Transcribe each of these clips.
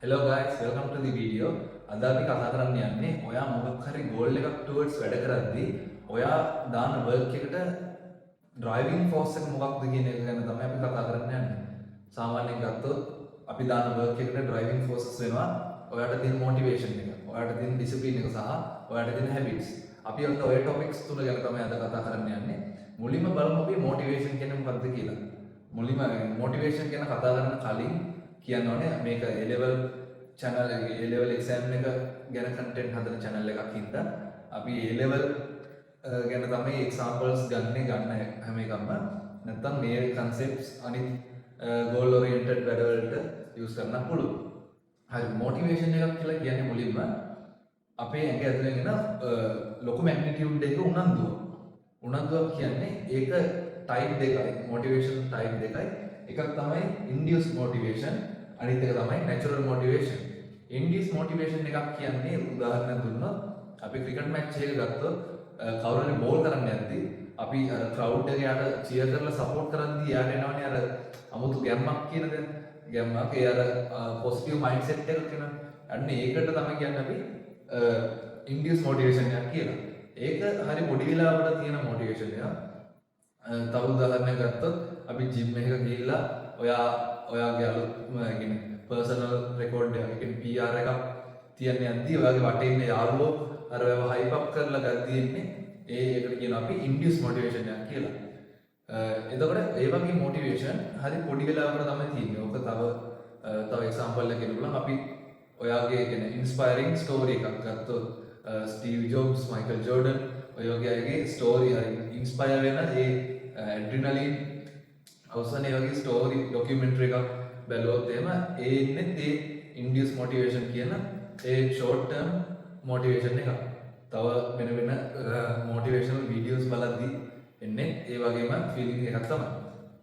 Hello guys, welcome to the video. අද අපි කතා කරන්න යන්නේ ඔයා මොකක් හරි goal එකක් towards වැඩ කරද්දී ඔයා දාන work එකට driving force එක මොකක්ද කියන එක ගැන තමයි අපි කතා කරන්න යන්නේ. සාමාන්‍යයෙන් ගත්තොත් අපි දාන work එකට driving forces වෙනවා ඔයාට තියෙන motivation එක, ඔයාට තියෙන discipline එක සහ ඔයාට තියෙන habits. අපි ඔන්න ඔය topics තුන ගැන තමයි අද කතා කරන්න යන්නේ. මුලින්ම බලමු අපි motivation කියන්නේ මොකක්ද කියලා. මුලින්ම motivation ගැන කතා කරන කලින් කියන්න ඕනේ මේක A level channel A level exam එක ගැන content හදන channel එකක් හින්දා අපි A level ගැන තමයි examples ගන්න හැම එකක්ම නැත්තම් මේ concepts අනිත් goal oriented වැඩ වලට use කරන්න පුළුවන්. හරි motivation එකක් කියලා කියන්නේ මුලින්ම අපේ ඇඟ ඇතුලේ එන ලොකු magnitude එක උනන්දුවක් කියන්නේ ඒක type දෙකයි motivation type දෙකයි. එකක් තමයි induced motivation අනිත් එක තමයි natural motivation. induced motivation එකක් කියන්නේ උදාහරණයක් දුන්නොත් අපි cricket match එක ගත්තොත් කවුරු හරි බෝල් කරන්න යද්දී අපි අර crowd එක යාට cheer කරලා support කරද්දී යාට එනවනේ අර අමුතු ගැම්මක් කියන දේ. ගැම්මක් ඒ අර positive mindset එකක් කියනවා. අන්න ඒකට තමයි කියන්නේ අපි induced motivation එකක් කියලා. ඒක හරි පොඩි වෙලාවකට තියෙන motivation එකක්. තව උදාහරණයක් ගත්තොත් අපි ජිම් එකක ගිහිල්ලා ඔයාගේ අලුත්ම කියන්නේ පර්සනල් රෙකෝඩ් එකක් කියන්නේ PR එකක් තියන්න යද්දී ඔයාගේ වටේ ඉන්න යාළුවෝ අර ඔයව හයිප් අප් කරලා ගද්දී ඉන්නේ ඒකට කියනවා අපි ඉන්ඩියුස් මොටිවේෂන් එකක් කියලා. එතකොට ඒ වගේ මොටිවේෂන් හරි පොඩි වෙලාවකට තමයි තියෙන්නේ. ඔක තව එක්සැම්පල් එකක් දෙන්න අපි ඔයාගේ කියන්නේ ඉන්ස්පයරිං ස්ටෝරි එකක් ගත්තොත් ස්ටීව් ජොබ්ස්, මයිකල් ජෝඩන් ඔය වගේ අයගේ ස්ටෝරි හරි ඉන්ස්පයර් වෙන ඒ ඇඩ්‍රිනලින් අවසානයේ වගේ ස්ටෝරි ඩොකියුමෙන්ටරි එකක් බැලුවොත් එහෙම ඒ ඉන්නේ ඒ ඉන්ඩියුස් මොටිවේෂන් කියන ඒ ෂෝට් ටර්ම් මොටිවේෂන් එක. තව වෙන මොටිවේෂනල් වීඩියෝස් බලද්දී එන්නේ ඒ වගේම ෆීලිං එකක් තමයි.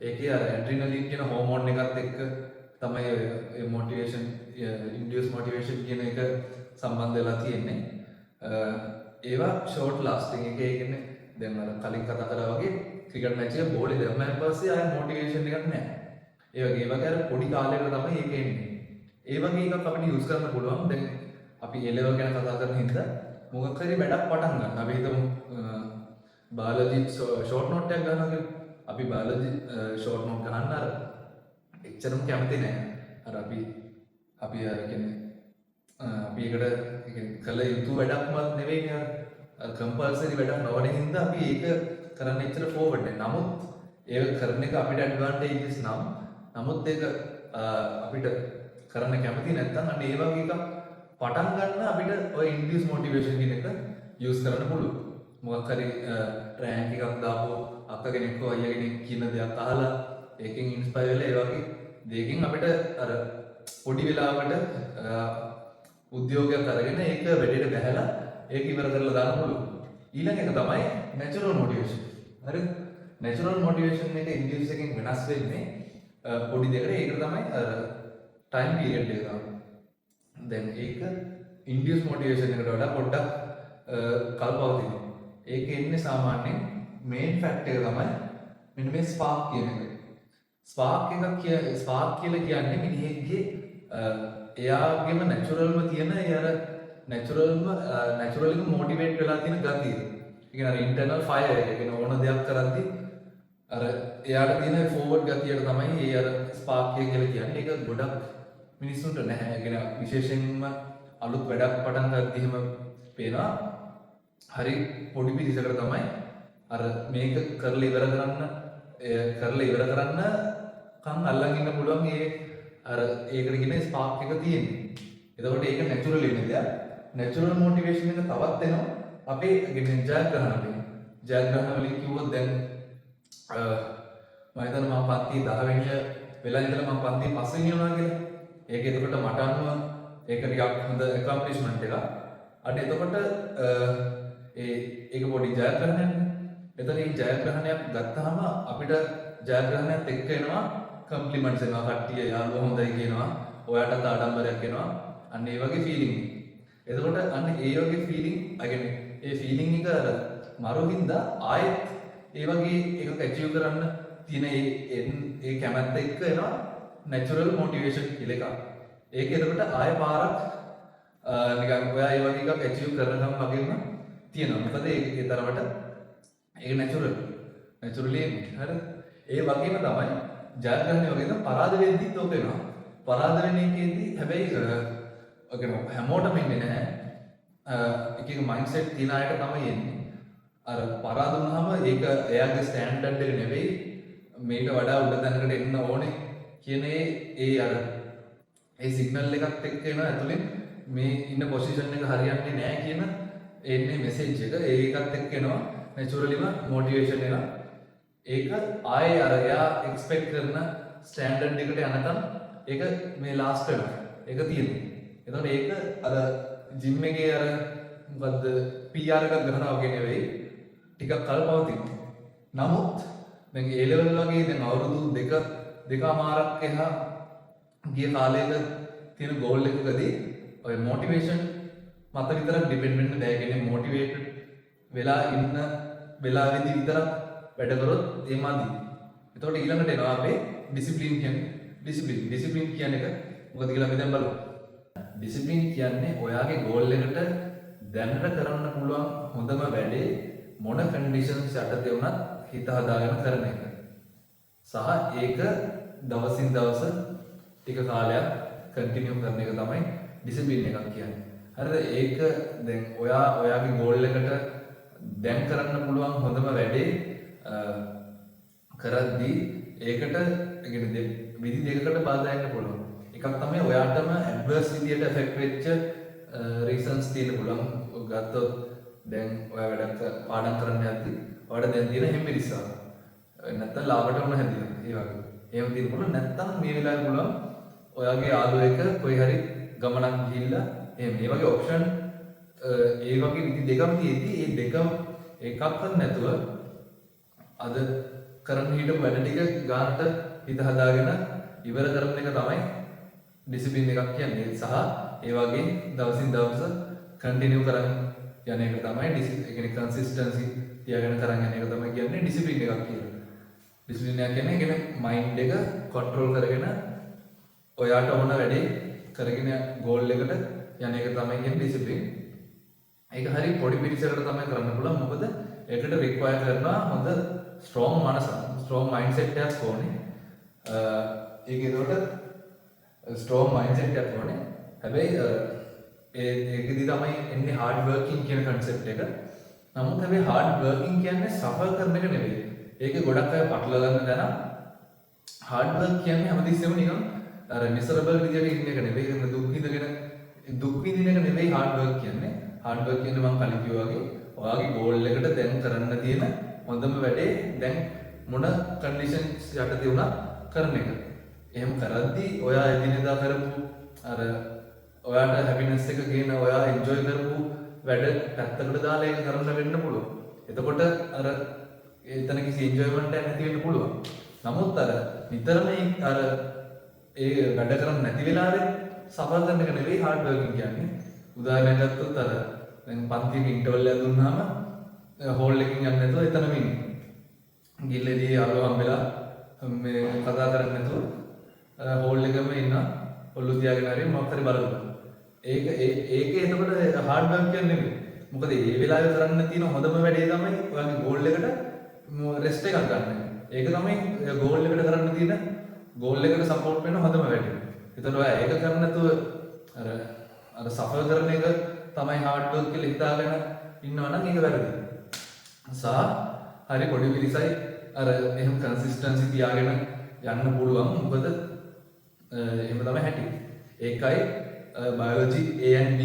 ඒකේ අර ඇඩ්‍රිනලින් කියන හෝමෝන් එකත් එක්ක තමයි ඒ මොටිවේෂන් ඉන්ඩියුස් මොටිවේෂන් කියන එක සම්බන්ධ වෙලා තියෙන්නේ. ඒවා ෂෝට් ලාස්ටිං එක. ඒ කියන්නේ දැන් අර කලින් කතා කරා වගේ ක්‍රිකට් මැච් එක බෝලේ දැම්මම පස්සේ ආය මොටිවේෂන් එකක් නැහැ. ඒ වගේ අර පොඩි කාලයකට තමයි ඒක එන්නේ. ඒ වගේ එකක් අපිට යූස් කරන්න පුළුවන්. දැන් අපි A level ගැන කතා කරන හින්දා මොකක් හරි වැඩක් පටන් ගන්න. අපි හිතමු බයොලොජි ෂෝට් නෝට් එකක් ගන්නවා කියලා. අපි බයොලොජි ෂෝට් නෝට් ගන්න අර එච්චරම කැමති නැහැ. අර අපි අර කියන්නේ අපි ඒකට කළ යුතු වැඩක්වත් නෙවෙයි අර කම්පල්සරි වැඩක් නොවන හින්දා අපි ඒක කරන්න එච්චර ෆෝවර්ඩ් නැහැ. නමුත් ඒක කරන එක අපිට ඇඩ්වාන්ටේජස් නමුත් ඒක අපිට කරන්න කැමති නැත්නම් අන්න ඒ වගේ එකක් පටන් ගන්න අපිට ඔය ඉන්ඩියුස් මොටිවේෂන් කියන එක යූස් කරන්න පුළුවන්. මොකක් හරි රෑන්ක් එකක් දාපුව අක්ක කෙනෙක් හෝ අයියා කෙනෙක් කියන දෙයක් අහලා ඒකෙන් ඉන්ස්පයර් වෙලා ඒ වගේ දෙයකින් අපිට අර පොඩි වෙලාවකට උද්‍යෝගයක් අරගෙන ඒක වැඩේට බහැලා ඒක ඉවර කරලා දාන්න පුළුවන්. ඊළඟ එක තමයි natural motivation. හරිද? natural motivation එක ඉන්ඩියුස් එකෙන් වෙනස් වෙන්නේ පොඩි දෙයකට. ඒක තමයි time period එක තමයි. දැන් ඒක ඉන්ඩියුස් මොටිවේෂන් එකට වඩා පොඩ්ඩක් කල්පවතිනවා. ඒක එන්නේ සාමාන්‍යයෙන් මේන් ෆැක්ට් එක තමයි මෙන්න මේ ස්පාර්ක් කියන එක. ස්පාර්ක් කියලා කියන්නේ මිනිහෙක්ගේ එයාගේම නැචරල්ම තියෙන නැචරලිම මොටිවේට් වෙලා තියෙන ගතිය. ඒ කියන්නේ අර ඉන්ටර්නල් ෆයර් එක. කියන ඕන දෙයක් කරද්දී අර එයාට තියෙන ෆෝවර්ඩ් ගතියට තමයි ඒ අර ස්පාර්ක් එක කියලා කියන්නේ. ඒක ගොඩක් මිනිස්සුන්ට නැහැ. ඒ කියන්නේ විශේෂයෙන්ම අලුත් වැඩක් පටන් ගන්නදී එහෙම පේනවා. හරි පොඩි පිළිසකට තමයි අර මේක කරලා ඉවර කරන්න කන් අල්ලන් ඉන්න පුළුවන් ඒ අර ඒකට කියන ස්පාර්ක් එක තියෙන්නේ. එතකොට ඒක නැචරල් වෙන දෙයක්. නැචරල් මොටිවේෂන් එක තවත් එනවා අපේ කියන්නේ ජයග්‍රහණ වලින් කිව්වොත් දැන් මම හිතනවා මම පන්ති 10 වෙනි වෙලා ඉඳලා මම පන්ති 5 වෙනි වුණා කියලා. ඒක එතකොට මට අනුව ඒක ටිකක් හොඳ accomplishment එකක්. අන්න එතකොට ඒක පොඩි ජයග්‍රහණයක්. එතන මේ ජයග්‍රහණයක් ගත්තාම අපිට ජයග්‍රහණයත් එක්ක එනවා කම්ප්ලිමන්ට්ස් එනවා. කට්ටිය යාළුවෝ හොඳයි කියනවා. ඔයාටත් ආඩම්බරයක් එනවා. අන්න ඒ වගේ ෆීලිං. එතකොට අන්න ඒ වගේ ෆීලිං ඒ ෆීලිං එක අර මරුවින්දා ආයෙත් ඒ වගේ එකක් ඇචීව් කරන්න තියෙන ඒ කැමැත්ත එක්ක එනවා natural motivation කියලා එකක්. ඒක එතකොට ආය පාරක් නිකන් ඔයා ඒ වගේ එකක් ඇචීව් කරනකම් වගේම තියෙනවා. මොකද ඒ තරමට ඒක නැචරලි හරි. ඒ වගේම තමයි ජයග්‍රහණය වගේ තමයි පරාද වෙද්දිත් ඕක වෙනවා. පරාද වෙන එකේදී හැබැයි හැමෝටම ඉන්නේ නැහැ. එක එක මයින්ඩ්සෙට් තියෙන අයට තමයි එන්නේ. අර පරාද වුණාම ඒක එයාගේ ස්ටෑන්ඩඩ් එක නෙවෙයි මේක වඩා උඩ තැනකට එන්න ඕනේ කියන ඒ අර ඒ සිග්නල් එකත් එක්ක එන ඇතුලෙන් මේ ඉන්න පොසිෂන් එක හරියන්නේ නැහැ කියන එන්නේ මෙසේජ් එක. ඒකත් එක්ක එනවා නැචරලිම මොටිවේෂන් එනවා. ඒක ආයේ අර එයා එක්ස්පෙක්ට් කරන ස්ටෑන්ඩඩ් එකට යනකම් ඒක මේ ලාස්ට් වෙනවා. ඒක තියෙනවා. එතකොට ඒක අර ජිම් එකේ අර මොකද්ද PR එකක් ගන්නවා වගේ නෙවෙයි. ටිකක් කල් පවතිනවා. නමුත් දැන් A level වගේ දැන් අවුරුදු දෙකමාරක් එහා ගිය කාලයක තියෙන ගෝල් එකකදී ඔය මොටිවේෂන් මත විතරක් ඩිපෙන්ඩ් වෙන්න බෑ. කියන්නේ මොටිවේටඩ් වෙලා ඉන්න වෙලාවෙදී විතරක් වැඩ කරොත් ඒ මදි. එතකොට ඊළඟට එනවා අපේ ඩිසිප්ලින් කියන්නේ. ඩිසිප්ලින් කියන එක මොකද කියලා අපි දැන් බලමු. ඩිසිප්ලින් කියන්නේ ඔයාගේ ගෝල් එකට දැනට කරන්න පුළුවන් හොඳම වැඩේ මොන කන්ඩිෂන්ස් යටතේ වුණත් හිත හදාගෙන කරන එක. සහ ඒක දවසින් දවස ටික කාලයක් කන්ටිනියු කරන එක තමයි ඩිසිප්ලින් එකක් කියන්නේ. හරිද? ඒක දැන් ඔයාගේ ගෝල් එකට දැන් කරන්න පුළුවන් හොඳම වැඩේ කරද්දී ඒකට විදි දෙකකට බාධා වෙන්න පුළුවන්. එකක් තමයි ඔයාටම ඇඩ්වර්ස් විදියට එෆෙක්ට් වෙච්ච රීසන්ස් තියෙන්න පුළුවන්. ගත්තොත් දැන් ඔයා වැඩක් පාඩම් කරන්න යද්දී ඔයාලට දැන් තියෙන හැම්බිරිස්සාව. නැත්තම් ලාභට වුණ හැදිලා. ඒ වගේ. එහෙම තියෙන්න පුළුවන්. නැත්තම් මේ වෙලාවේ පුළුවන් ඔයාගේ යාළුවෙක් කොයි හරි ගමනක් ගිහිල්ලා එහෙම මේ වගේ ඔප්ෂන් ඒ වගේ විදි දෙකක් තියෙද්දී ඒ දෙකම එකක්වත් නැතුව අද කරන්න හිටපු වැඩ ටික ගානට හිත හදාගෙන ඉවර කරන එක තමයි ඩිසිප්ලින් එකක් කියන්නේ. සහ ඒ වගේ දවසින් දවස කන්ටිනියු කරන් යන එක තමයි කන්සිස්ටන්සි තියාගෙන කරන් යන එක තමයි කියන්නේ ඩිසිප්ලින් එකක් කියලා. ඩිසිප්ලින් එක කියන්නේ මයින්ඩ් එක කන්ට්‍රෝල් කරගෙන ඔයාට ඕන වැඩේ කරගෙන ගෝල් එකට යන එක තමයි කියන්නේ ඩිසිප්ලින්. ඒක හරි පොඩි පිරිසකට තමයි කරන්න පුළුවන්. මොකද ඒකට රික්වයර් කරනවා හොඳ ස්ට්‍රෝං මනසක්, ස්ට්‍රෝං මයින්ඩ්සෙට් එකක් ඕනේ. ඒක ඒකට ස්ට්‍රෝං මයින්ඩ්සෙට් එකක් ඕනේ. හැබැයි ඒකෙදි තමයි එන්නේ හાર્ඩ් වර්කින් කියන කන්සෙප්ට් එක. නමුත් හැබැයි හાર્ඩ් වර්කින් කියන්නේ සෆර් කරන එක නෙවෙයි. ඒක ගොඩක් අය පටලවා ගන්න දැන හાર્ඩ් වර්ක් කියන්නේ හැමතිස්සෙම නිකන් අර මිසරබල් විදියට ඉන්න එක නෙවෙයි. ඒක දුක් විඳින එක නෙවෙයි හાર્ඩ් වර්ක් කියන්නේ. හાર્ඩ් වර්ක් කියන්නේ මම කලින් කිව්වා වගේ ඔයාගේ ගෝල් එකට දැන් කරන්න තියෙන හොඳම වැඩේ දැන් මොන කන්ඩිෂන්ස් යටතේ වුණත් කරන එක. එහෙම කරද්දී ඔයා එදිනෙදා කරපු අර ඔයාට හැපිනෙස් එක ගේන ඔයා එන්ජොයි කරපු වැඩ පැත්තකට දාලා ඒක කරන්න වෙන්න පුළුවන්. එතකොට අර එතන කිසි එන්ජොයිමන්ට් එකක් නැති වෙන්න පුළුවන්. නමුත් අර නිතරම අර ඒ වැඩ කරන්නේ නැති වෙලාවේ සෆර් කරන එක නෙවෙයි හાર્ඩ් වර්කින් කියන්නේ. උදාහරණයක් ගත්තොත් අර දැන් පන්තියක ඉන්ටර්වල් එක දුන්නාම හෝල් එකකින් යන්නේ නැතුව එතනම ඉන්නේ. ගිල්ලේදී යාළුවා හම්බෙලා මේ කතා කරන්නේ නැතුව හෝල් එකෙම ඉන්න ඔල්ලු තියාගෙන හරි මොකක් හරි බලනවා. ඒක එතකොට හાર્ඩ් වර්ක් කියන්නේ නෙමෙයි. මොකද මේ වෙලාවේ කරන්න තියෙන හොඳම වැඩේ තමයි ඔයාගේ ගෝල් එකට රෙස්ට් එකක් ගන්න. ඒක තමයි ගෝල් එකට කරන්න තියෙන ගෝල් එකට සපෝට් වෙන හොඳම වැඩේ. ඒතකොට ඔයා ඒක කරන්නේ නැතුව අර සෆර් කරන එක තමයි හાર્ඩ් වර්ක් කියලා හිතාගෙන ඉන්නවා නම් ඒක වැරදි. සහ හරි පොඩි පිරිසයි අර එහෙම කන්සිස්ටන්සි තියාගෙන යන්න පුළුවන්. මොකද එහෙම තමයි හැටි. ඒකයි බයෝලොජි A and B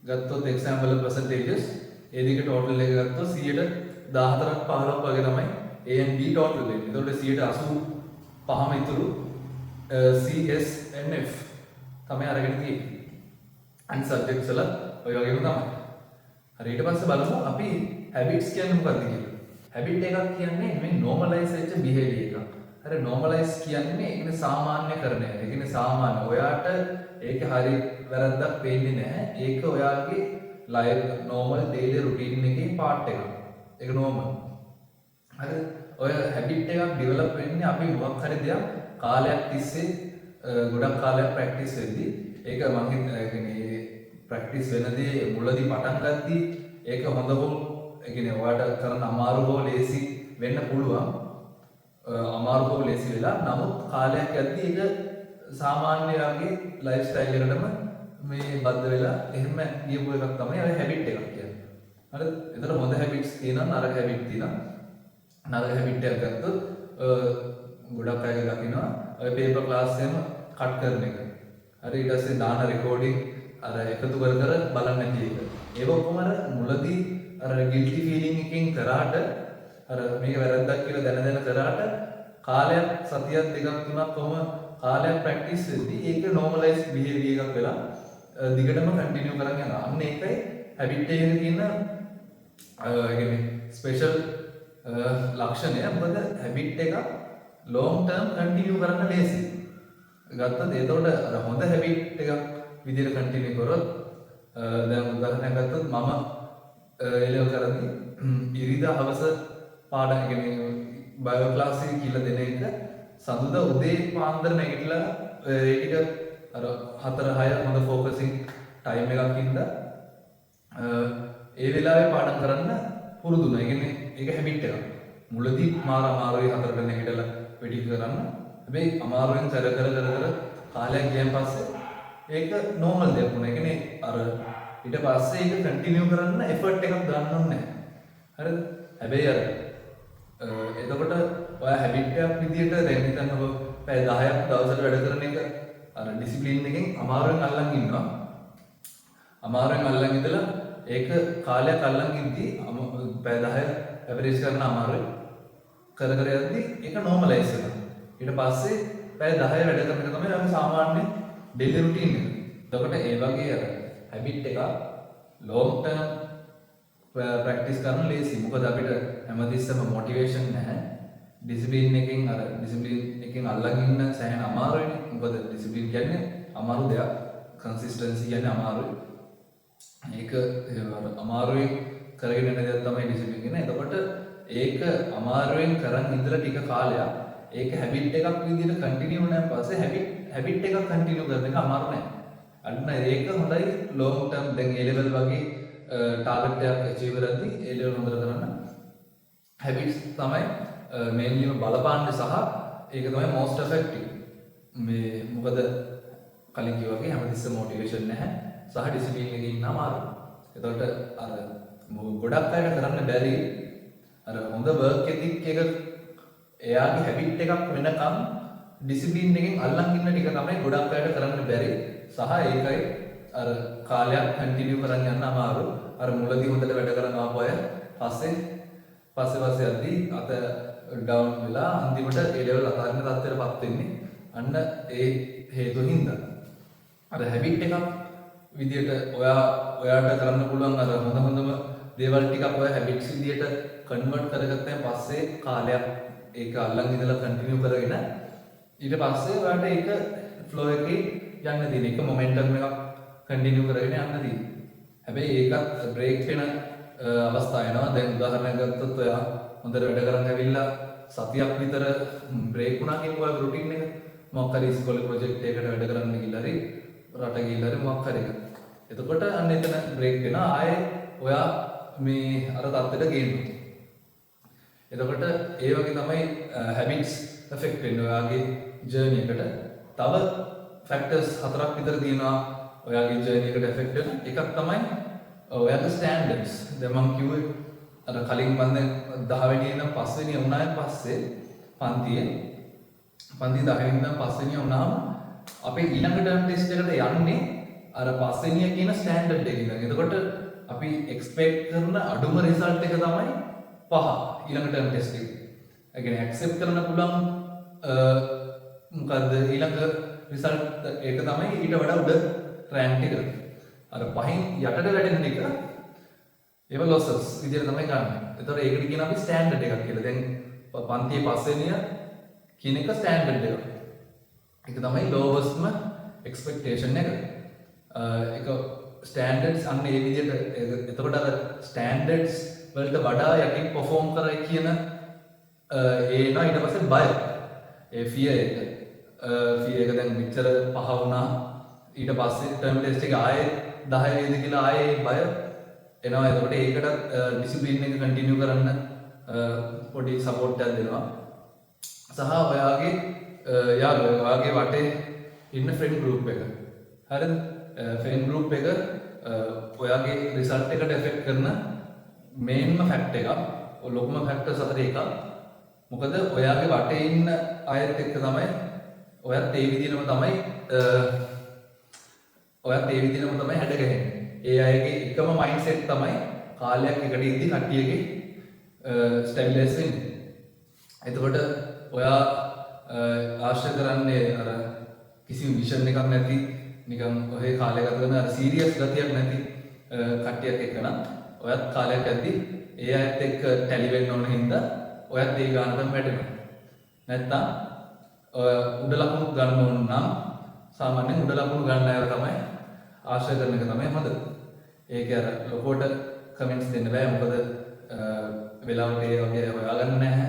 ගත්තොත් එක්සැම්පල් percentages ඒ දෙක ටෝටල් එක ගත්තොත් 14ක් 15ක් වගේ තමයි A and B ටෝටල් වෙන්නේ. ඒතකොට 85ම ඉතුරු C S and F තමයි අරගෙන තියෙන්නේ. අනිත් සබ්ජෙක්ට්ස් වල ඔය වගේම තමයි. හරි ඊට පස්සේ බලමු අපි හැබිට්ස් කියන්නේ මොකක්ද කියලා. හැබිට් එකක් කියන්නේ මේ normalize වෙච්ච behavior එකක්. හරි normalize කියන්නේ ඒක සාමාන්‍යකරණය. ඒ කියන්නේ සාමාන්‍ය. ඔයාට ඒක හරි වැරද්දක් පේන්නේ නැහැ. ඒක ඔයාගේ normal daily routine එකේ part එකක්. ඒක normal. හරි ඔය හැබිට් එකක් develop වෙන්නේ අපි මොකක් හරි දෙයක් කාලයක් තිස්සේ ගොඩක් කාලයක් ප්‍රැක්ටිස් වෙද්දී ඒක මම කියන්නේ ප්‍රැක්ටිස් වෙනදී මුලදී පටන් ගත්තී ඒක හොඳ හෝ ඒ කියන්නේ ඔයාලට කරන්න අමාරු හෝ ලේසි වෙන්න පුළුවන්. අමාරු හෝ ලේසි වෙලා නමුත් කාලයක් යද්දී ඒක සාමාන්‍ය වගේ ලයිෆ් ස්ටයිල් එකටම මේ බද්ධ වෙලා එහෙම ගියපු එකක් තමයි අර හැබිට් එකක් කියන්නේ. හරිද? එතන හොඳ හැබිට්ස් තියෙනවා නරක හැබිට් තියෙනවා. නරක හැබිට් එකක් ගත්තොත් ගොඩක් අය දකිනවා ඔය පේපර් ක්ලාස් එකම කට් කරන එක. හරි ඊට පස්සේ දාන රෙකෝඩින් අර එකතු කර කර බලන්න නැති එක. ඒක ඔක්කොම අර මුලදී අර ගිල්ටි ෆීලිං එකකින් කරාට අර මේක වැරද්දක් කියලා දැන දැන කරාට කාලයක් සතියක් දෙකක් තුනක් කොහොම කාලයක් ප්‍රැක්ටිස් වෙද්දී ඒක normalize behavior එකක් වෙලා දිගටම කන්ටිනියු කරන් යනවා. අන්න ඒකයි හැබිට් එකේ තියෙන ස්පෙෂල් ලක්ෂණය. මොකද හැබිට් එක long term කන්ටිනියු කරන්න ලේසි. ගත්තොත් එතකොට අර හොඳ හැබිට් එකක් විදිහට කන්ටිනියු කරොත් දැන් උදාහරණයක් ගත්තොත් මම එලෙවල් කරද්දී ඉරිදා හවස පාඩම් කියන්නේ බයෝ ක්ලාස් එකේ කියලා දෙන එක සඳුදා උදේ පාන්දර නැගිටලා ඒක අර 4-6 හොඳ ફોකසින් ටයිම් එකක් ඉඳලා ඒ වෙලාවේ පාඩම් කරන්න පුරුදු වුණා. ඒ කියන්නේ ඒක හැබිට් එකක්. මුලදී මාර අමාරුයි 4ට නැගිටලා වෙඩි කරන්න. හැබැයි අමාරුවෙන් කර කාලයක් ගියන් පස්සේ ඒක නෝමල් දෙයක් වුණා. ඒ කියන්නේ අර ඊට පස්සේ ඒක කන්ටිනියු කරන්න එෆර්ට් එකක් දාන්න ඕනේ නැහැ. හරිද? හැබැයි අර එතකොට ඔය හැබිට් එකක් විදියට දැන් හිතන්නකො පැය 10ක් දවසට වැඩ කරන එක අර ඩිසිප්ලින් එකෙන් අමාරුවෙන් අල්ලන් ඉන්නවා. අමාරුවෙන් අල්ලන් ඉඳලා ඒක කාලයක් අල්ලන් ඉද්දී පැය 10 ඇවරේජ් කරන අමාරුයි කර යද්දී ඒක normalize වෙනවා. ඊට පස්සේ පැය 10 වැඩ කරන එක තමයි අපි සාමාන්‍ය daily routine එක. එතකොට ඒ වගේ අර habit එක long term practice කරන්න ලේසි. මොකද අපිට හැමතිස්සෙම motivation නැහැ. discipline එකෙන් අල්ලන් ඉන්න සෑහෙන අමාරුයිනේ. මොකද discipline කියන්නේ අමාරු දෙයක්. consistency කියන්නේ අමාරුයි. ඒක අමාරුවෙන් කරගෙන යන දෙයක් තමයි discipline කියන්නේ. එතකොට ඒක අමාරුවෙන් කරන් ඉඳලා ටික කාලයක් ඒක habit එකක් විදිහට continue වුණාන් පස්සේ habit එකක් continue කරන එක අමාරු නෑ. අන්න ඒක හොඳයි long term දැන් A level වගේ target එකක් achieve කරද්දී A level හොඳට කරන්න habits තමයි mainly බලපාන්නේ සහ ඒක තමයි most effective. මේ මොකද කලින් කිව්වා වගේ හැමතිස්සෙම motivation නැහැ සහ discipline එකේ ඉන්න අමාරුයි. එතකොට අර ගොඩක් අයට කරන්න බැරි අර හොඳ work ethic එක එයාගේ habit එකක් වෙනකම් discipline එකෙන් අල්ලන් ඉන්න ටික තමයි ගොඩක් අයට කරන්න බැරි සහ ඒකයි අර කාලයක් continue කරන් යන්න අමාරු. අර මුලදී හොඳට වැඩ කරන ආපු අය පස්සේ යද්දී අත down වෙලා අන්තිමට ඒ level අතාරින තත්ත්වයටපත් වෙන්නේ අන්න ඒ හේතුව හින්දා. අර habit එකක් විදියට ඔයාට කරන්න පුළුවන් අර හොඳම දේවල් ටිකක් ඔය habits විදියට convert කරගත්තන් පස්සේ කාලයක් ඒක අල්ලන් ඉඳලා continue කරගෙන ඊට පස්සේ ඔයාට ඒක flow එකේ යන්න දෙන එක momentum එකක් continue කරගෙන යන්න දෙන. හැබැයි ඒකත් break වෙන අවස්ථා එනවා. දැන් උදාහරණයක් ගත්තොත් ඔයා හොඳට වැඩ කරන් ඇවිල්ලා සතියක් විතර break වුණා කියනවා routine එක. මොකක් හරි ඉස්කෝලේ project එකකට වැඩ කරන්න ගිහලා හරි රට ගිහලා හරි මොකක් හරි. එතකොට අන්න එතන break වෙනවා. ආයේ ඔයා මේ අර තත්ත්වයට ගේනවා. එතකොට ඒ වගේ තමයි habits affect වෙන්නේ ඔයාගේ journey එකට. තව factors හතරක් විතර තියෙනවා ඔයාගේ journey එකට affect වෙන. එකක් තමයි ඔයාගේ standards. දැන් මම කිව්වේ අර කලින් මම දැන් 10 වෙනි ඉඳන් 5 වෙනි වුණායින් පස්සේ පන්ති 10 වෙනි ඉඳන් 5 වෙනි වුණාම අපේ ඊළඟ term test එකට යන්නේ අර 5 වෙනිය කියන standard එක ඉඳන්. එතකොට අපි expect කරන අඩුම result එක තමයි 5 ඊළඟ term test එක. ඒ කියන්නේ accept කරන්න පුළුවන් මොකද්ද ඊළඟ result එක තමයි ඊට වඩා උඩ rank එක. අර 5න් යටට වැටෙන එක ඒව losses විදිහට තමයි ගන්න. ඒතකොට ඒකට කියන අපි standard එකක් කියලා. දැන් පන්තියේ 5 වෙනිය කියන එක standard එක. ඒක තමයි lowest expectation එක. ඒක standards අන්න ඒ විදිහට එතකොට අර standards වලට වඩා යටින් perform කරයි කියන ඒනවා ඊට පස්සේ බය. ඒ fear එක දැන් මෙච්චර පහ වුණා ඊට පස්සේ ටර්ම් ටෙස්ට් එක ආයේ 10 වේද කියලා ආයේ බය එනවා. එතකොට ඒකට ඩිසිප්ලින් එක කන්ටිනියු කරන්න පොඩි සපෝට් එකක් දෙනවා. සහ ඔයාගේ ඔයාගේ වටේ ඉන්න ෆ්‍රෙන්ඩ් ගෲප් එක. හරිද? ෆ්‍රෙන්ඩ් ගෲප් එක ඔයාගේ රිසල්ට් එකට එෆෙක්ට් කරන මේන්ම ෆැක්ට් එකක්. ලොකුම ෆැක්ටර්ස් අතර එකක්. මොකද ඔයාගේ වටේ ඉන්න අයත් එක්ක තමයි ඔයත් ඒ විදිහටම තමයි හැඩගැහෙන්නේ. ඒ අයගේ එකම මයින්ඩ්සෙට් තමයි කාලයක් එකට ඉඳි කට්ටියගේ ස්ටැබිලයිස් වෙන්නේ. එතකොට ඔයා ආශ්‍රය කරන්නේ අර කිසිම විෂන් එකක් නැති නිකන් ඔහේ කාලය ගත කරන අර සීරියස් ගතියක් නැති කට්ටියක් එක්ක නම් ඔයත් කාලයක් ඇද්දි ඒ අයත් එක්ක ටැලි වෙන්න ඕන හින්දා ඔයත් ඒ ගානටම වැටෙනවා. නැත්තම් උඩ ලකුණු ගන්න ඕන නම් සාමාන්‍යයෙන් උඩ ලකුණු ගන්න අය තමයි ආශ්‍රය කරන එක තමයි හොඳ. ඒක අර ලොකෝට කමෙන්ට්ස් දෙන්න බෑ මොකද වෙලාවට ඒ වගේ හොයාගන්න නැහැ.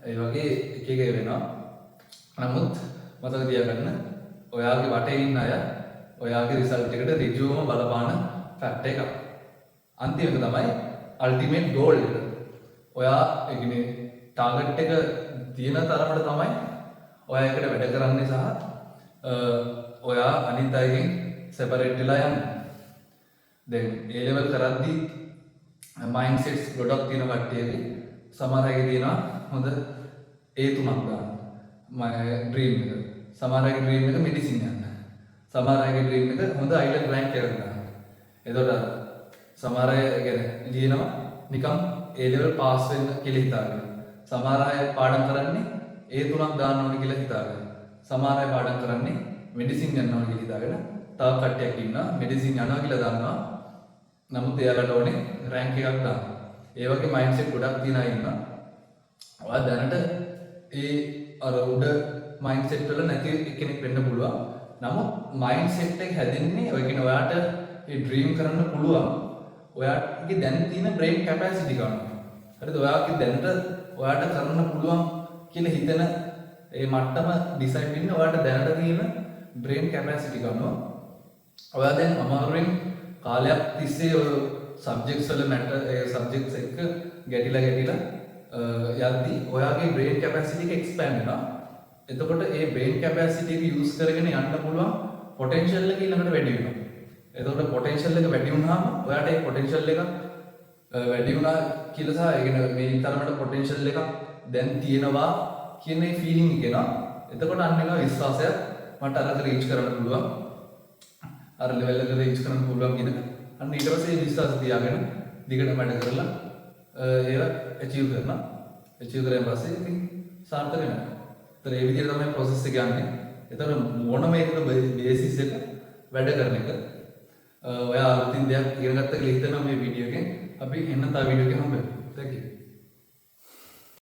ඒ වගේ එක වෙනවා. නමුත් මතක තියාගන්න ඔයාගේ වටේ ඉන්න අය ඔයාගේ රිසල්ට් එකට ඍජුවම බලපාන ෆැක්ට් එකක්. අන්තිම එක තමයි අල්ටිමේට් ගෝල් එක. ඔයා ඒ කියන්නේ ටාගට් එක තියෙන තරමට තමයි ඔයා එකට වැඩ කරන්නේ සහ ඔයා අනිත් අයගෙන් සෙපරේට් වෙලා යන්නේ. දැන් A level කරද්දී මයින්ඩ්සෙට්ස් ගොඩක් තියෙන කට්ටියගේ සමහර අයගේ තියෙනවා හොඳ A3ක් ගන්න. ඩ්‍රීම් එක. සමහර අයගේ ඩ්‍රීම් එක මෙඩිසින් යන්න. සමහර අයගේ ඩ්‍රීම් එක හොඳ අයිලන්ඩ් රෑන්ක් එකක් ගන්න. එතකොට සමහර අය කියන්නේ ලියනවා නිකන් A level පාස් වෙන්න කියලා හිතාගෙන. සමහර අය පාඩම් කරන්නේ A3ක් දාන්න ඕනේ කියලා හිතාගෙන. සමහර අය පාඩම් කරන්නේ මෙඩිසින් යන්න ඕනේ කියලා හිතාගෙන. තව කට්ටියක් ඉන්නවා මෙඩිසින් යනවා කියලා දන්නවා. නමුත් එයාලට ඕනේ රෑන්ක් එකක් දාන්න. ඒ වගේ මයින්ඩ්සෙට් ගොඩක් තියෙන අය ඉන්නවා. ඔයා දැනට ඒ අර උඩ මයින්ඩ්සෙට් වල නැති කෙනෙක් වෙන්න පුළුවන්. නමුත් මයින්ඩ්සෙට් එක හැදෙන්නේ ඔය කියන්නේ ඔයාට ඒ ඩ්‍රීම් කරන්න පුළුවන්. ඔයාගේ දැන් තියෙන බ්‍රේන් කැපැසිටි ගන්න. හරිද? ඔයාගේ දැනට ඔයාට කරන්න පුළුවන් කියලා හිතන ඒ මට්ටම ඩිසයිඩ් වෙන්නේ ඔයාට දැනට තියෙන බ්‍රේන් කැපැසිටි ගන්නවා. ඔයා දැන් අමාරුවෙන් කාලයක් තිස්සේ ඔය සබ්ජෙක්ට්ස් වල සබ්ජෙක්ට්ස් එක්ක ගැටිලා යද්දී ඔයාගේ බ්‍රේන් කැපැසිටි එක එක්ස්පෑන්ඩ් වෙනවා. එතකොට ඒ බ්‍රේන් කැපැසිටි එක යූස් කරගෙන යන්න පුළුවන් පොටෙන්ෂල් එක ඊළඟට වැඩි වෙනවා. එතකොට පොටෙන්ෂල් එක වැඩි වුණාම ඔයාට ඒ පොටෙන්ෂල් එක වැඩි වුණා කියලා සහ ඒ කියන්නේ මේ තරමට පොටෙන්ෂල් එකක් දැන් තියෙනවා කියන ඒ ෆීලිං එක එනවා. එතකොට අන්න එක විශ්වාසයක් මට අරක රීච් කරන්න පුළුවන්. අර ලෙවල් එක රීච් කරන්න පුළුවන් කියන අන්න ඊට පස්සේ විශ්වාස තියාගෙන දිගට වැඩ කරලා ඒවා අචීව් කරනවා. අචීව් කරලා පස්සේ ඉතින් සාර්ථක වෙනවා. ඒතර ඒ විදිහට තමයි process එක යන්නේ. ඒතර මොනම එකක බේසිස් එක වැඩ කරන එක. ඔයා අලුතින් දෙයක් ඉගෙන ගත්ත කියලා හිතනවා මේ වීඩියෝ එකෙන්. අපි එන්න තව වීඩියෝ එකක් හම්බෙමු. Thank you.